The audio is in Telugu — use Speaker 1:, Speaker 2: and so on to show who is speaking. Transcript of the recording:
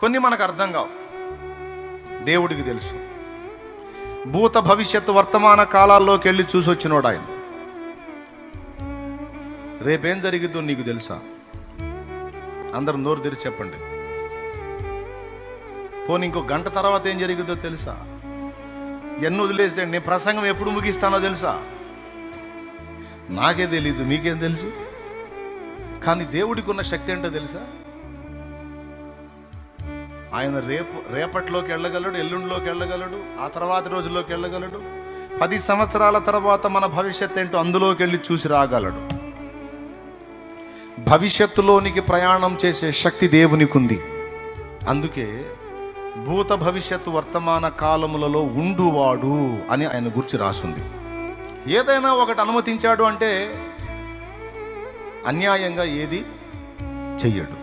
Speaker 1: కొన్ని మనకు అర్థం కావు, దేవుడికి తెలుసు. భూత భవిష్యత్తు వర్తమాన కాలాల్లోకి వెళ్ళి చూసి వచ్చినోడు ఆయన. రేపేం జరిగిద్దో నీకు తెలుసా? అందరూ నోరు తెరిచి చెప్పండి. పోనీ ఇంకో గంట తర్వాత ఏం జరిగిద్దో తెలుసా? ఎన్ని వదిలేసేయండి, నేను ప్రసంగం ఎప్పుడు ముగిస్తానో తెలుసా? నాకే తెలీదు, మీకేం తెలుసు? కానీ దేవుడికి ఉన్న శక్తి ఏంటో తెలుసా? ఆయన రేపటిలోకి వెళ్ళగలడు, ఎల్లుండిలోకి వెళ్ళగలడు, ఆ తర్వాత రోజుల్లోకి వెళ్ళగలడు. 10 సంవత్సరాల తర్వాత మన భవిష్యత్తు ఏంటో అందులోకి వెళ్ళి చూసి రాగలడు. భవిష్యత్తులోనికి ప్రయాణం చేసే శక్తి దేవునికి ఉంది. అందుకే భూత భవిష్యత్తు వర్తమాన కాలములలో ఉండువాడు అని ఆయన గురించి రాసుంది. ఏదైనా ఒకటి అనుమతించాడు అంటే అన్యాయంగా ఏది చెయ్యడు.